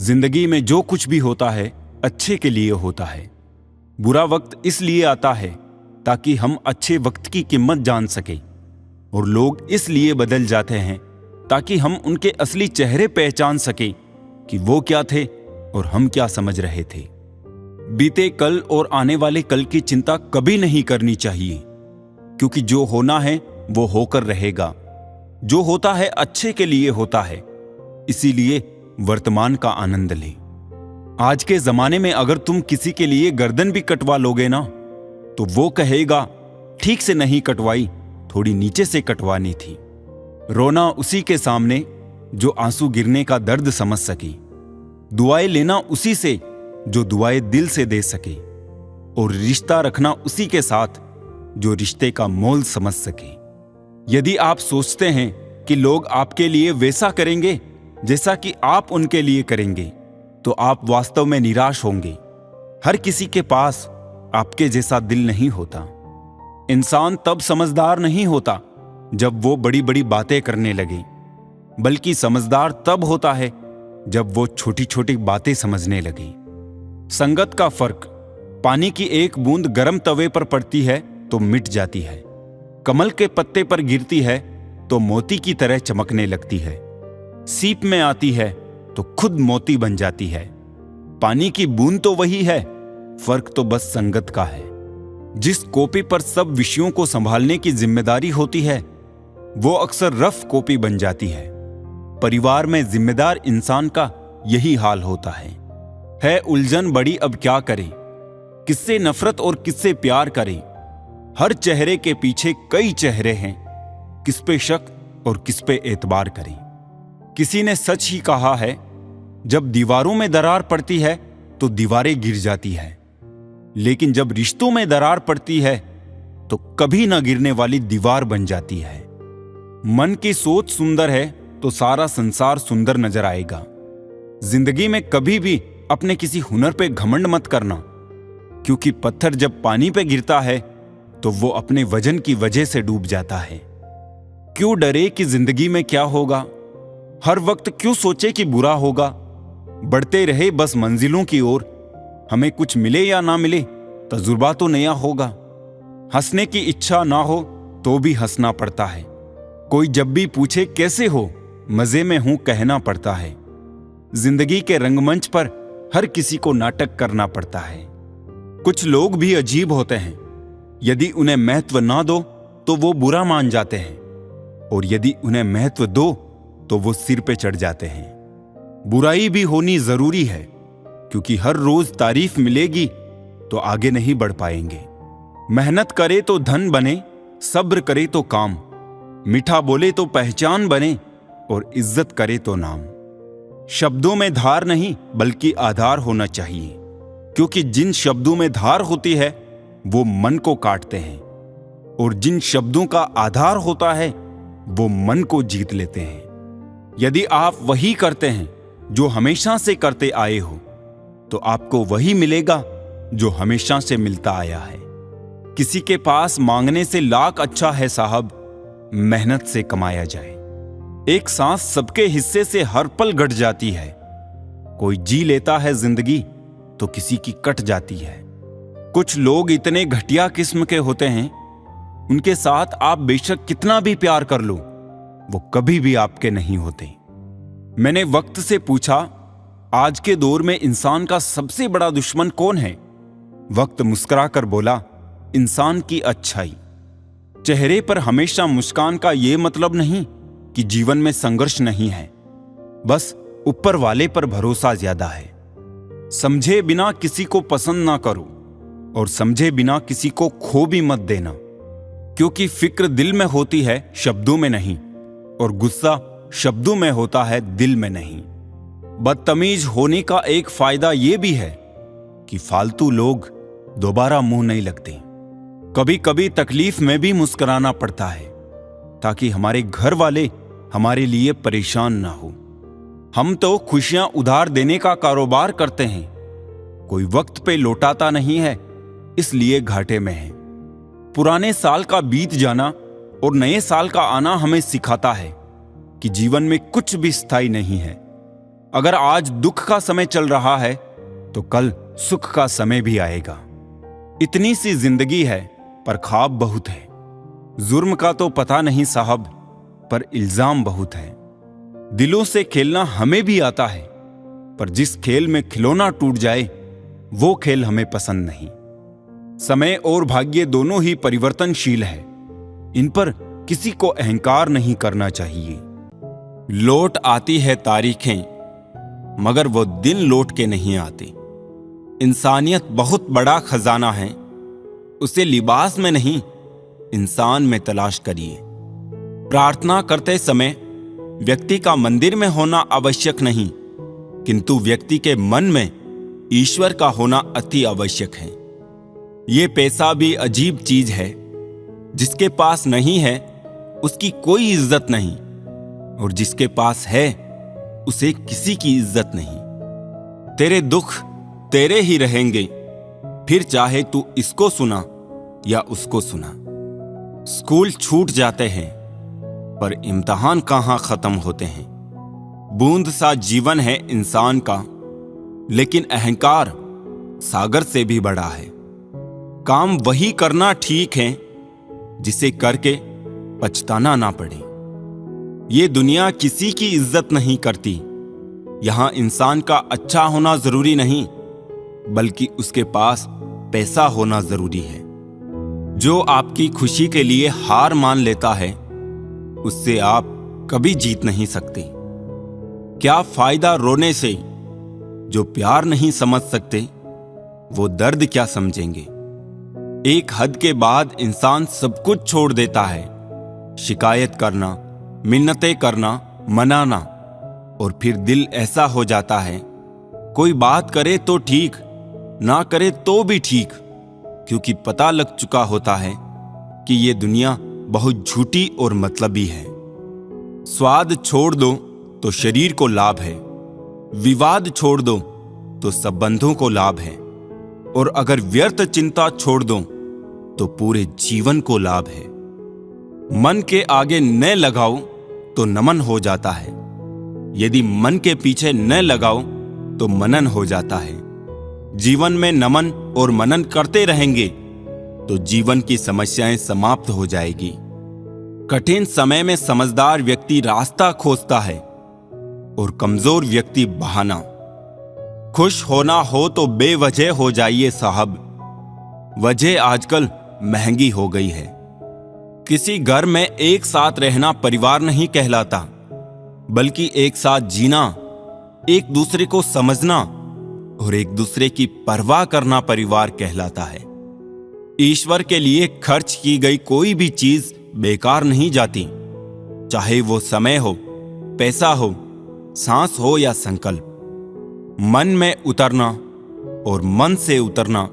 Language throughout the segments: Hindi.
जिंदगी में जो कुछ भी होता है अच्छे के लिए होता है। बुरा वक्त इसलिए आता है ताकि हम अच्छे वक्त की कीमत जान सकें, और लोग इसलिए बदल जाते हैं ताकि हम उनके असली चेहरे पहचान सकें कि वो क्या थे और हम क्या समझ रहे थे। बीते कल और आने वाले कल की चिंता कभी नहीं करनी चाहिए, क्योंकि जो होना है वो होकर रहेगा। जो होता है अच्छे के लिए होता है, इसीलिए वर्तमान का आनंद लें। आज के जमाने में अगर तुम किसी के लिए गर्दन भी कटवा लोगे ना, तो वो कहेगा ठीक से नहीं कटवाई, थोड़ी नीचे से कटवानी थी। रोना उसी के सामने जो आंसू गिरने का दर्द समझ सके। दुआएं लेना उसी से जो दुआएं दिल से दे सके, और रिश्ता रखना उसी के साथ जो रिश्ते का मोल समझ सके। यदि आप सोचते हैं कि लोग आपके लिए वैसा करेंगे जैसा कि आप उनके लिए करेंगे, तो आप वास्तव में निराश होंगे। हर किसी के पास आपके जैसा दिल नहीं होता। इंसान तब समझदार नहीं होता जब वो बड़ी बड़ी बातें करने लगे, बल्कि समझदार तब होता है जब वो छोटी छोटी बातें समझने लगे। संगत का फर्क, पानी की एक बूंद गर्म तवे पर पड़ती है तो मिट जाती है, कमल के पत्ते पर गिरती है तो मोती की तरह चमकने लगती है, सीप में आती है तो खुद मोती बन जाती है। पानी की बूंद तो वही है, फर्क तो बस संगत का है। जिस कॉपी पर सब विषयों को संभालने की जिम्मेदारी होती है, वो अक्सर रफ कॉपी बन जाती है। परिवार में जिम्मेदार इंसान का यही हाल होता है उलझन बड़ी, अब क्या करें, किससे नफरत और किससे प्यार करें। हर चेहरे के पीछे कई चेहरे हैं, किस पे शक और किस पे एतबार करें। किसी ने सच ही कहा है, जब दीवारों में दरार पड़ती है तो दीवारें गिर जाती है, लेकिन जब रिश्तों में दरार पड़ती है तो कभी ना गिरने वाली दीवार बन जाती है। मन की सोच सुंदर है तो सारा संसार सुंदर नजर आएगा। जिंदगी में कभी भी अपने किसी हुनर पे घमंड मत करना, क्योंकि पत्थर जब पानी पे गिरता है तो वो अपने वजन की वजह से डूब जाता है। क्यों डरे कि जिंदगी में क्या होगा, हर वक्त क्यों सोचे कि बुरा होगा। बढ़ते रहे बस मंजिलों की ओर, हमें कुछ मिले या ना मिले तजुर्बा तो नया होगा। हंसने की इच्छा ना हो तो भी हंसना पड़ता है। कोई जब भी पूछे कैसे हो, मजे में हूं कहना पड़ता है। जिंदगी के रंगमंच पर हर किसी को नाटक करना पड़ता है। कुछ लोग भी अजीब होते हैं, यदि उन्हें महत्व ना दो तो वो बुरा मान जाते हैं, और यदि उन्हें महत्व दो तो वो सिर पे चढ़ जाते हैं। बुराई भी होनी जरूरी है, क्योंकि हर रोज तारीफ मिलेगी तो आगे नहीं बढ़ पाएंगे। मेहनत करे तो धन बने, सब्र करे तो काम, मीठा बोले तो पहचान बने, और इज्जत करे तो नाम। शब्दों में धार नहीं बल्कि आधार होना चाहिए, क्योंकि जिन शब्दों में धार होती है वो मन को काटते हैं, और जिन शब्दों का आधार होता है वो मन को जीत लेते हैं। यदि आप वही करते हैं जो हमेशा से करते आए हो, तो आपको वही मिलेगा जो हमेशा से मिलता आया है। किसी के पास मांगने से लाख अच्छा है साहब, मेहनत से कमाया जाए। एक सांस सबके हिस्से से हर पल घट जाती है। कोई जी लेता है जिंदगी तो किसी की कट जाती है। कुछ लोग इतने घटिया किस्म के होते हैं, उनके साथ आप बेशक कितना भी प्यार कर लो, वो कभी भी आपके नहीं होते। मैंने वक्त से पूछा, आज के दौर में इंसान का सबसे बड़ा दुश्मन कौन है? वक्त मुस्कुराकर बोला, इंसान की अच्छाई। चेहरे पर हमेशा मुस्कान का यह मतलब नहीं कि जीवन में संघर्ष नहीं है, बस ऊपर वाले पर भरोसा ज्यादा है। समझे बिना किसी को पसंद ना करो, और समझे बिना किसी को खो भी मत देना, क्योंकि फिक्र दिल में होती है शब्दों में नहीं, और गुस्सा शब्दों में होता है दिल में नहीं। बदतमीज होने का एक फायदा यह भी है कि फालतू लोग दोबारा मुंह नहीं लगते। कभी कभी तकलीफ में भी मुस्कुराना पड़ता है, ताकि हमारे घर वाले हमारे लिए परेशान ना हो। हम तो खुशियां उधार देने का कारोबार करते हैं, कोई वक्त पे लौटाता नहीं है, इसलिए घाटे में है। पुराने साल का बीत जाना और नए साल का आना हमें सिखाता है कि जीवन में कुछ भी स्थायी नहीं है। अगर आज दुख का समय चल रहा है तो कल सुख का समय भी आएगा। इतनी सी जिंदगी है पर ख्वाब बहुत है। जुर्म का तो पता नहीं साहब, पर इल्जाम बहुत है। दिलों से खेलना हमें भी आता है, पर जिस खेल में खिलौना टूट जाए वो खेल हमें पसंद नहीं। समय और भाग्य दोनों ही परिवर्तनशील है, इन पर किसी को अहंकार नहीं करना चाहिए। लौट आती है तारीखें, मगर वो दिन लौट के नहीं आते। इंसानियत बहुत बड़ा खजाना है, उसे लिबास में नहीं इंसान में तलाश करिए। प्रार्थना करते समय व्यक्ति का मंदिर में होना आवश्यक नहीं, किंतु व्यक्ति के मन में ईश्वर का होना अति आवश्यक है। ये पैसा भी अजीब चीज है, जिसके पास नहीं है उसकी कोई इज्जत नहीं, और जिसके पास है उसे किसी की इज्जत नहीं। तेरे दुख तेरे ही रहेंगे, फिर चाहे तू इसको सुना या उसको सुना। स्कूल छूट जाते हैं पर इम्तिहान कहां खत्म होते हैं। बूंद सा जीवन है इंसान का, लेकिन अहंकार सागर से भी बड़ा है। काम वही करना ठीक है जिसे करके पछताना ना पड़े। ये दुनिया किसी की इज्जत नहीं करती। यहां इंसान का अच्छा होना जरूरी नहीं, बल्कि उसके पास पैसा होना जरूरी है। जो आपकी खुशी के लिए हार मान लेता है, उससे आप कभी जीत नहीं सकते। क्या फायदा रोने से? जो प्यार नहीं समझ सकते वो दर्द क्या समझेंगे। एक हद के बाद इंसान सब कुछ छोड़ देता है। शिकायत करना, मिन्नतें करना, मनाना, और फिर दिल ऐसा हो जाता है, कोई बात करे तो ठीक, ना करे तो भी ठीक, क्योंकि पता लग चुका होता है कि ये दुनिया बहुत झूठी और मतलबी है। स्वाद छोड़ दो तो शरीर को लाभ है, विवाद छोड़ दो तो संबंधों को लाभ है, और अगर व्यर्थ चिंता छोड़ दो तो पूरे जीवन को लाभ है। मन के आगे न लगाओ तो नमन हो जाता है, यदि मन के पीछे न लगाओ तो मनन हो जाता है। जीवन में नमन और मनन करते रहेंगे तो जीवन की समस्याएं समाप्त हो जाएगी। कठिन समय में समझदार व्यक्ति रास्ता खोजता है और कमजोर व्यक्ति बहाना। खुश होना हो तो बेवजह हो जाइए साहब, वजह आजकल महंगी हो गई है। किसी घर में एक साथ रहना परिवार नहीं कहलाता, बल्कि एक साथ जीना, एक दूसरे को समझना और एक दूसरे की परवाह करना परिवार कहलाता है। ईश्वर के लिए खर्च की गई कोई भी चीज बेकार नहीं जाती, चाहे वो समय हो, पैसा हो, सांस हो या संकल्प। मन में उतरना और मन से उतरना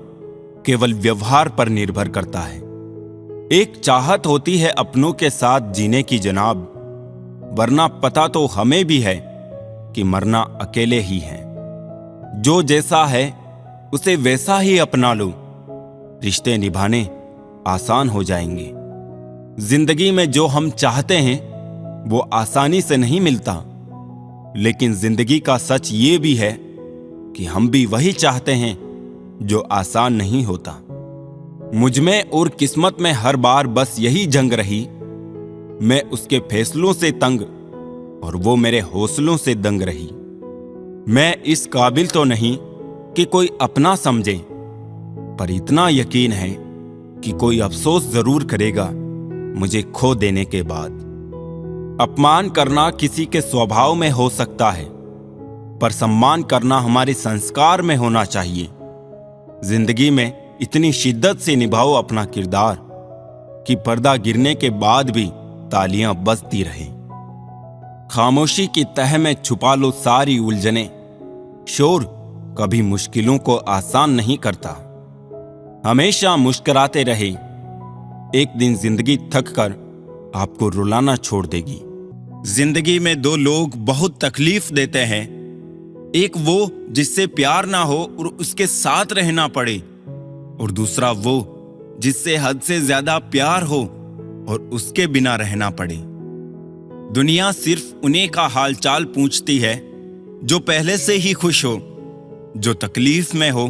केवल व्यवहार पर निर्भर करता है। एक चाहत होती है अपनों के साथ जीने की जनाब, वरना पता तो हमें भी है कि मरना अकेले ही है। जो जैसा है उसे वैसा ही अपना लो, रिश्ते निभाने आसान हो जाएंगे। जिंदगी में जो हम चाहते हैं वो आसानी से नहीं मिलता, लेकिन जिंदगी का सच ये भी है कि हम भी वही चाहते हैं जो आसान नहीं होता। मुझमें और किस्मत में हर बार बस यही जंग रही, मैं उसके फैसलों से तंग और वो मेरे हौसलों से दंग रही। मैं इस काबिल तो नहीं कि कोई अपना समझे, पर इतना यकीन है कि कोई अफसोस जरूर करेगा मुझे खो देने के बाद। अपमान करना किसी के स्वभाव में हो सकता है, पर सम्मान करना हमारे संस्कार में होना चाहिए। जिंदगी में इतनी शिद्दत से निभाओ अपना किरदार कि पर्दा गिरने के बाद भी तालियां बजती रहें। खामोशी की तह में छुपा लो सारी उलझने, शोर कभी मुश्किलों को आसान नहीं करता। हमेशा मुस्कुराते रहे, एक दिन जिंदगी थक कर आपको रुलाना छोड़ देगी। जिंदगी में दो लोग बहुत तकलीफ देते हैं, एक वो जिससे प्यार ना हो और उसके साथ रहना पड़े, और दूसरा वो जिससे हद से ज्यादा प्यार हो और उसके बिना रहना पड़े। दुनिया सिर्फ उन्हीं का हालचाल पूछती है जो पहले से ही खुश हो, जो तकलीफ में हो,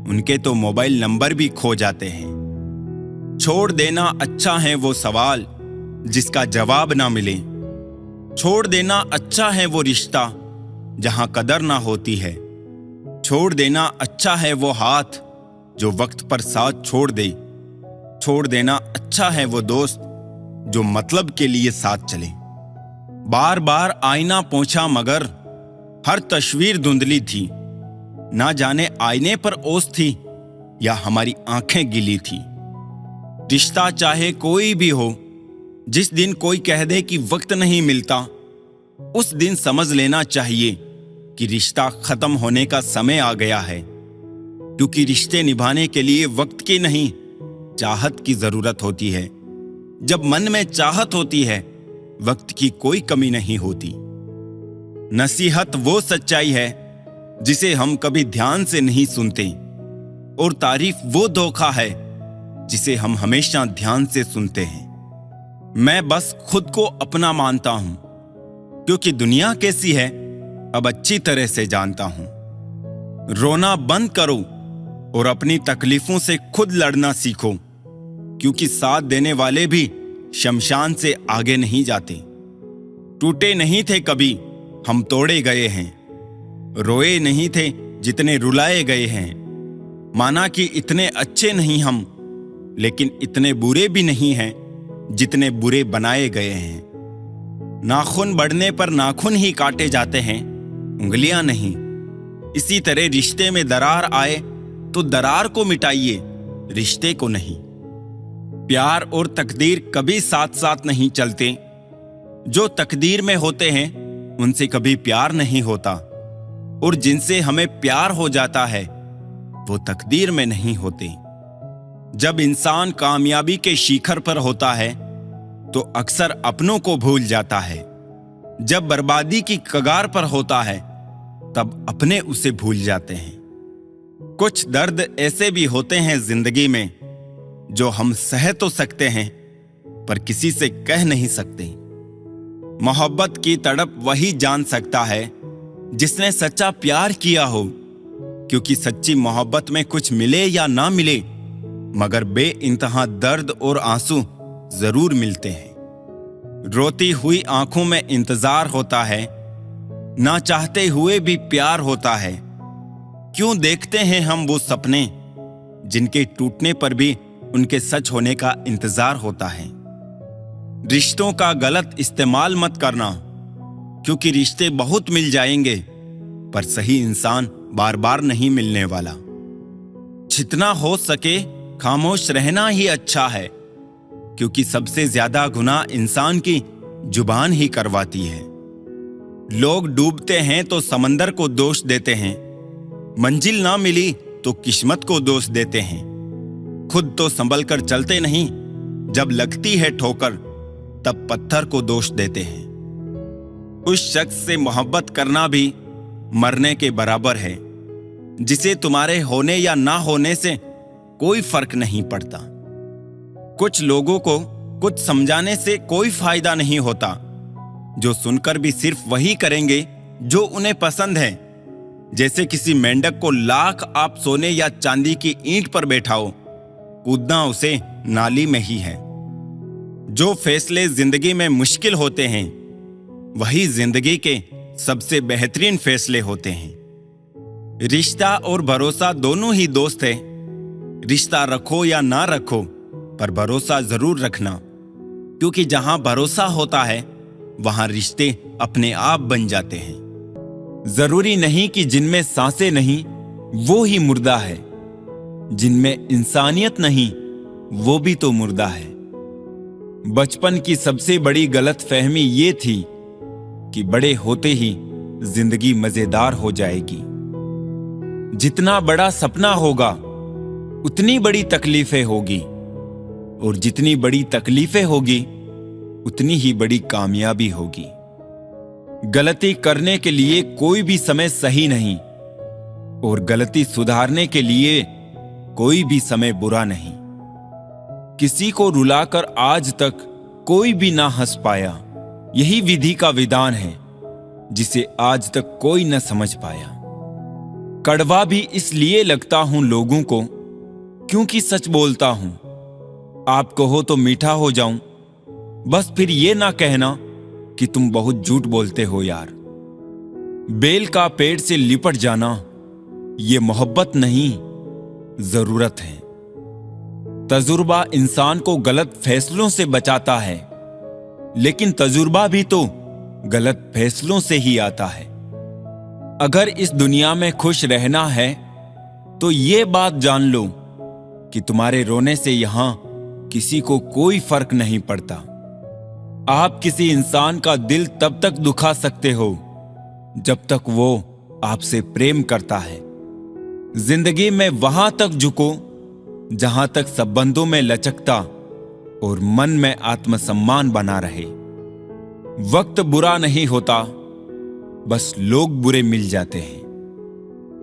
उनके तो मोबाइल नंबर भी खो जाते हैं। छोड़ देना अच्छा है वो सवाल जिसका जवाब ना मिले। छोड़ देना अच्छा है वो रिश्ता जहां कदर ना होती है। छोड़ देना अच्छा है वो हाथ जो वक्त पर साथ छोड़ दे। छोड़ देना अच्छा है वो दोस्त जो मतलब के लिए साथ चले। बार बार आईना पोंछा मगर हर तस्वीर धुंधली थी। ना जाने आईने पर ओस थी या हमारी आंखें गिली थी। रिश्ता चाहे कोई भी हो, जिस दिन कोई कह दे कि वक्त नहीं मिलता, उस दिन समझ लेना चाहिए कि रिश्ता खत्म होने का समय आ गया है। क्योंकि रिश्ते निभाने के लिए वक्त की नहीं, चाहत की जरूरत होती है। जब मन में चाहत होती है, वक्त की कोई कमी नहीं होती। नसीहत वो सच्चाई है जिसे हम कभी ध्यान से नहीं सुनते, और तारीफ वो धोखा है जिसे हम हमेशा ध्यान से सुनते हैं। मैं बस खुद को अपना मानता हूं, क्योंकि दुनिया कैसी है अब अच्छी तरह से जानता हूं। रोना बंद करो और अपनी तकलीफों से खुद लड़ना सीखो, क्योंकि साथ देने वाले भी शमशान से आगे नहीं जाते। टूटे नहीं थे कभी, हम तोड़े गए हैं। रोए नहीं थे जितने रुलाए गए हैं। माना कि इतने अच्छे नहीं हम, लेकिन इतने बुरे भी नहीं हैं जितने बुरे बनाए गए हैं। नाखून बढ़ने पर नाखून ही काटे जाते हैं, उंगलियां नहीं। इसी तरह रिश्ते में दरार आए तो दरार को मिटाइए, रिश्ते को नहीं। प्यार और तकदीर कभी साथ साथ नहीं चलते। जो तकदीर में होते हैं उनसे कभी प्यार नहीं होता, और जिनसे हमें प्यार हो जाता है वो तकदीर में नहीं होते। जब इंसान कामयाबी के शिखर पर होता है तो अक्सर अपनों को भूल जाता है। जब बर्बादी की कगार पर होता है तब अपने उसे भूल जाते हैं। कुछ दर्द ऐसे भी होते हैं जिंदगी में जो हम सह तो सकते हैं पर किसी से कह नहीं सकते। मोहब्बत की तड़प वही जान सकता है जिसने सच्चा प्यार किया हो, क्योंकि सच्ची मोहब्बत में कुछ मिले या ना मिले, मगर बेइंतहा दर्द और आंसू जरूर मिलते हैं। रोती हुई आंखों में इंतजार होता है, ना चाहते हुए भी प्यार होता है। क्यों देखते हैं हम वो सपने जिनके टूटने पर भी उनके सच होने का इंतजार होता है। रिश्तों का गलत इस्तेमाल मत करना, क्योंकि रिश्ते बहुत मिल जाएंगे पर सही इंसान बार बार नहीं मिलने वाला। जितना हो सके खामोश रहना ही अच्छा है, क्योंकि सबसे ज्यादा गुनाह इंसान की जुबान ही करवाती है। लोग डूबते हैं तो समंदर को दोष देते हैं, मंजिल ना मिली तो किस्मत को दोष देते हैं। खुद तो संभल कर चलते नहीं, जब लगती है ठोकर तब पत्थर को दोष देते हैं। उस शख्स से मोहब्बत करना भी मरने के बराबर है, जिसे तुम्हारे होने या ना होने से कोई फर्क नहीं पड़ता। कुछ लोगों को कुछ समझाने से कोई फायदा नहीं होता, जो सुनकर भी सिर्फ वही करेंगे जो उन्हें पसंद है। जैसे किसी मेंढक को लाख आप सोने या चांदी की ईंट पर बैठाओ, कूदना उसे नाली में ही है। जो फैसले जिंदगी में मुश्किल होते हैं वही जिंदगी के सबसे बेहतरीन फैसले होते हैं। रिश्ता और भरोसा दोनों ही दोस्त है। रिश्ता रखो या ना रखो, पर भरोसा जरूर रखना, क्योंकि जहां भरोसा होता है वहां रिश्ते अपने आप बन जाते हैं। जरूरी नहीं कि जिनमें सांसें नहीं वो ही मुर्दा है, जिनमें इंसानियत नहीं वो भी तो मुर्दा है। बचपन की सबसे बड़ी गलतफहमी ये थी कि बड़े होते ही जिंदगी मजेदार हो जाएगी। जितना बड़ा सपना होगा उतनी बड़ी तकलीफें होगी, और जितनी बड़ी तकलीफें होगी उतनी ही बड़ी कामयाबी होगी। गलती करने के लिए कोई भी समय सही नहीं, और गलती सुधारने के लिए कोई भी समय बुरा नहीं। किसी को रुलाकर आज तक कोई भी ना हंस पाया, यही विधि का विधान है। जिसे आज तक कोई न समझ पाया। कड़वा भी इसलिए लगता हूं लोगों को क्योंकि सच बोलता हूं। आप कहो तो मीठा हो जाऊं, बस फिर ये ना कहना कि तुम बहुत झूठ बोलते हो यार। बेल का पेड़ से लिपट जाना ये मोहब्बत नहीं, जरूरत है। तजुर्बा इंसान को गलत फैसलों से बचाता है, लेकिन तजुर्बा भी तो गलत फैसलों से ही आता है। अगर इस दुनिया में खुश रहना है तो ये बात जान लो कि तुम्हारे रोने से यहां किसी को कोई फर्क नहीं पड़ता। आप किसी इंसान का दिल तब तक दुखा सकते हो जब तक वो आपसे प्रेम करता है। जिंदगी में वहां तक झुको जहां तक संबंधों में लचकता और मन में आत्मसम्मान बना रहे। वक्त बुरा नहीं होता, बस लोग बुरे मिल जाते हैं।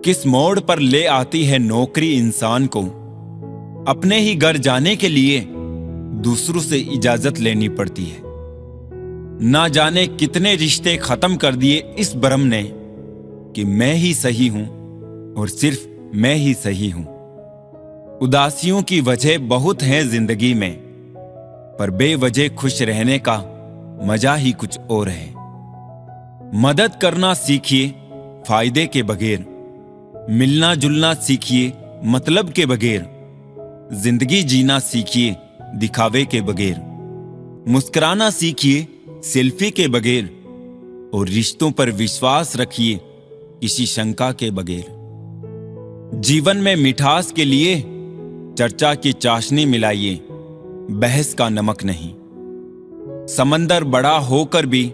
किस मोड़ पर ले आती है नौकरी इंसान को अपने ही घर जाने के लिए दूसरों से इजाजत लेनी पड़ती है। ना जाने कितने रिश्ते खत्म कर दिए इस भ्रम ने कि मैं ही सही हूं और सिर्फ मैं ही सही हूं। उदासियों की वजह बहुत है जिंदगी में, पर बेवजह खुश रहने का मजा ही कुछ और है। मदद करना सीखिए फायदे के बगैर, मिलना जुलना सीखिए मतलब के बगैर, जिंदगी जीना सीखिए दिखावे के बगैर, मुस्कुराना सीखिए सेल्फी के बगैर और रिश्तों पर विश्वास रखिए किसी शंका के बगैर। जीवन में मिठास के लिए चर्चा की चाशनी मिलाइए, बहस का नमक नहीं। समंदर बड़ा होकर भी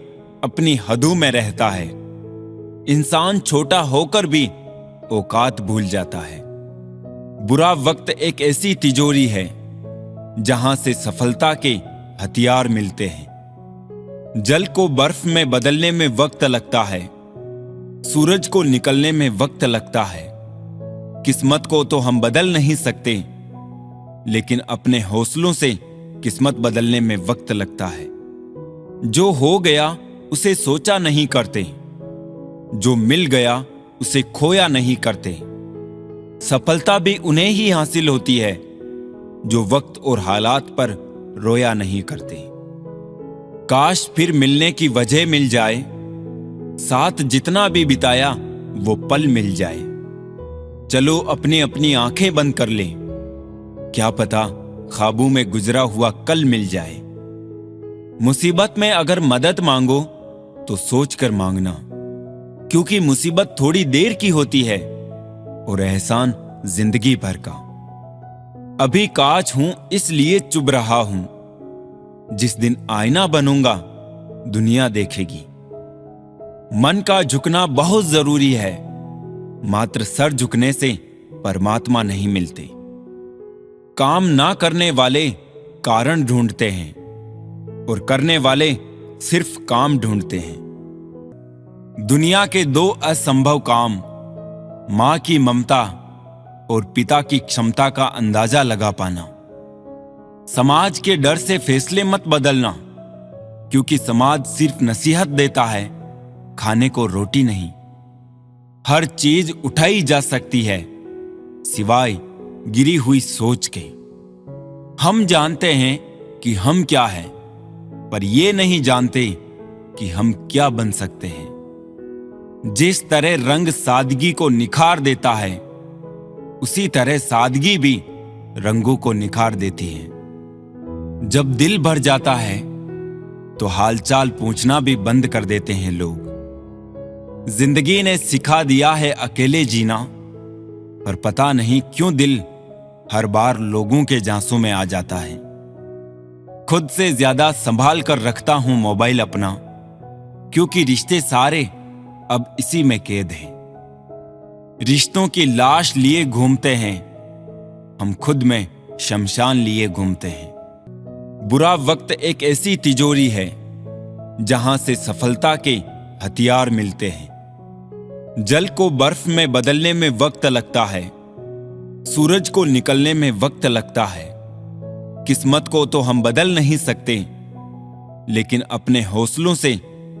अपनी हदों में रहता है, इंसान छोटा होकर भी औकात भूल जाता है। बुरा वक्त एक ऐसी तिजोरी है जहां से सफलता के हथियार मिलते हैं। जल को बर्फ में बदलने में वक्त लगता है, सूरज को निकलने में वक्त लगता है। किस्मत को तो हम बदल नहीं सकते, लेकिन अपने हौसलों से किस्मत बदलने में वक्त लगता है। जो हो गया उसे सोचा नहीं करते, जो मिल गया उसे खोया नहीं करते। सफलता भी उन्हें ही हासिल होती है जो वक्त और हालात पर रोया नहीं करते। काश फिर मिलने की वजह मिल जाए, साथ जितना भी बिताया वो पल मिल जाए। चलो अपनी अपनी आंखें बंद कर लें, क्या पता ख्वाबों में गुजरा हुआ कल मिल जाए। मुसीबत में अगर मदद मांगो तो सोच कर मांगना, क्योंकि मुसीबत थोड़ी देर की होती है और एहसान जिंदगी भर का। अभी कांच हूं इसलिए चुभ रहा हूं, जिस दिन आईना बनूंगा दुनिया देखेगी। मन का झुकना बहुत जरूरी है, मात्र सर झुकने से परमात्मा नहीं मिलते। काम ना करने वाले कारण ढूंढते हैं और करने वाले सिर्फ काम ढूंढते हैं। दुनिया के दो असंभव काम, मां की ममता और पिता की क्षमता का अंदाजा लगा पाना। समाज के डर से फैसले मत बदलना, क्योंकि समाज सिर्फ नसीहत देता है, खाने को रोटी नहीं। हर चीज उठाई जा सकती है सिवाय गिरी हुई सोच के। हम जानते हैं कि हम क्या हैं, पर ये नहीं जानते कि हम क्या बन सकते हैं। जिस तरह रंग सादगी को निखार देता है, उसी तरह सादगी भी रंगों को निखार देती है। जब दिल भर जाता है तो हालचाल पूछना भी बंद कर देते हैं लोग। जिंदगी ने सिखा दिया है अकेले जीना, पर पता नहीं क्यों दिल हर बार लोगों के जांसों में आ जाता है। खुद से ज्यादा संभाल कर रखता हूं मोबाइल अपना, क्योंकि रिश्ते सारे अब इसी में कैद हैं। रिश्तों की लाश लिए घूमते हैं, हम खुद में शमशान लिए घूमते हैं। बुरा वक्त एक ऐसी तिजोरी है जहां से सफलता के हथियार मिलते हैं। जल को बर्फ में बदलने में वक्त लगता है, सूरज को निकलने में वक्त लगता है। किस्मत को तो हम बदल नहीं सकते, लेकिन अपने हौसलों से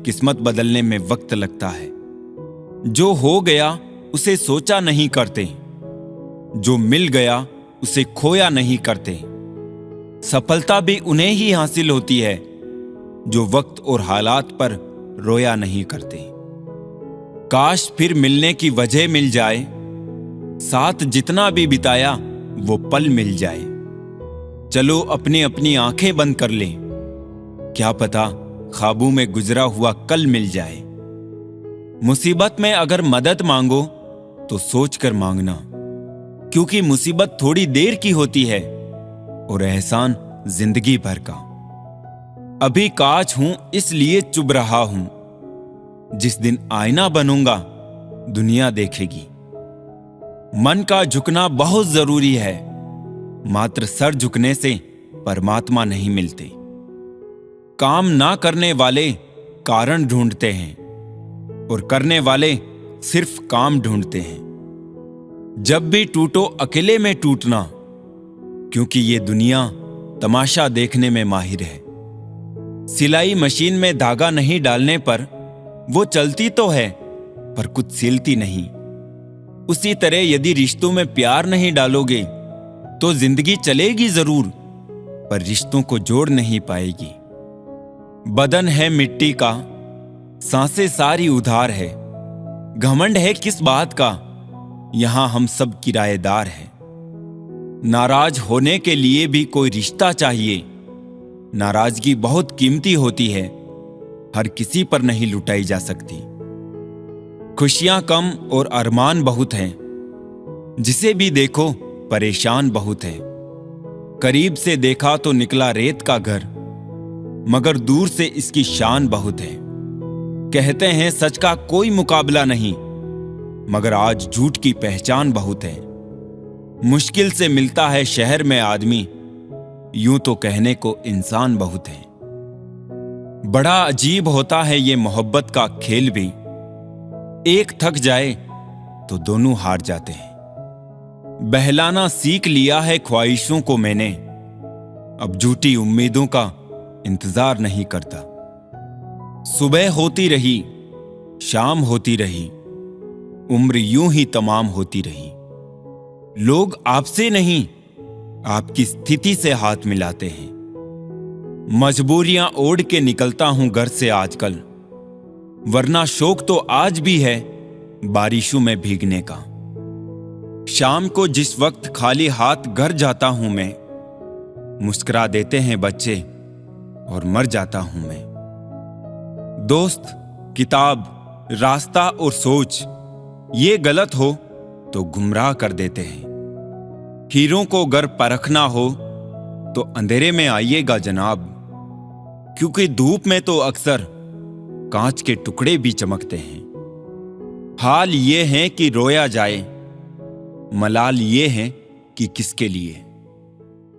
किस्मत बदलने में वक्त लगता है। जो हो गया उसे सोचा नहीं करते, जो मिल गया उसे खोया नहीं करते। सफलता भी उन्हें ही हासिल होती है जो वक्त और हालात पर रोया नहीं करते। काश फिर मिलने की वजह मिल जाए, साथ जितना भी बिताया वो पल मिल जाए। चलो अपनी अपनी आंखें बंद कर लें, क्या पता ख्वाबों में गुजरा हुआ कल मिल जाए। मुसीबत में अगर मदद मांगो तो सोच कर मांगना, क्योंकि मुसीबत थोड़ी देर की होती है और एहसान जिंदगी भर का। अभी कांच हूं इसलिए चुभ रहा हूं, जिस दिन आईना बनूंगा दुनिया देखेगी। मन का झुकना बहुत जरूरी है, मात्र सर झुकने से परमात्मा नहीं मिलते। काम ना करने वाले कारण ढूंढते हैं और करने वाले सिर्फ काम ढूंढते हैं। जब भी टूटो अकेले में टूटना, क्योंकि ये दुनिया तमाशा देखने में माहिर है। सिलाई मशीन में धागा नहीं डालने पर वो चलती तो है पर कुछ सिलती नहीं। उसी तरह यदि रिश्तों में प्यार नहीं डालोगे तो जिंदगी चलेगी जरूर, पर रिश्तों को जोड़ नहीं पाएगी। बदन है मिट्टी का, सांसें सारी उधार है। घमंड है किस बात का, यहां हम सब किराएदार हैं। नाराज होने के लिए भी कोई रिश्ता चाहिए। नाराजगी बहुत कीमती होती है, हर किसी पर नहीं लुटाई जा सकती। खुशियां कम और अरमान बहुत हैं, जिसे भी देखो परेशान बहुत है। करीब से देखा तो निकला रेत का घर, मगर दूर से इसकी शान बहुत है। कहते हैं सच का कोई मुकाबला नहीं, मगर आज झूठ की पहचान बहुत है। मुश्किल से मिलता है शहर में आदमी, यूं तो कहने को इंसान बहुत है। बड़ा अजीब होता है ये मोहब्बत का खेल भी, एक थक जाए तो दोनों हार जाते हैं। बहलाना सीख लिया है ख्वाहिशों को मैंने, अब झूठी उम्मीदों का इंतजार नहीं करता। सुबह होती रही, शाम होती रही, उम्र यूं ही तमाम होती रही। लोग आपसे नहीं, आपकी स्थिति से हाथ मिलाते हैं। मजबूरियां ओढ़ के निकलता हूं घर से आजकल, वरना शौक तो आज भी है बारिशों में भीगने का। शाम को जिस वक्त खाली हाथ घर जाता हूं मैं, मुस्कुरा देते हैं बच्चे और मर जाता हूं मैं। दोस्त, किताब, रास्ता और सोच ये गलत हो तो गुमराह कर देते हैं। हीरों को गर परखना हो तो अंधेरे में आइएगा जनाब, क्योंकि धूप में तो अक्सर कांच के टुकड़े भी चमकते हैं। हाल ये है कि रोया जाए, मलाल ये है कि किसके लिए।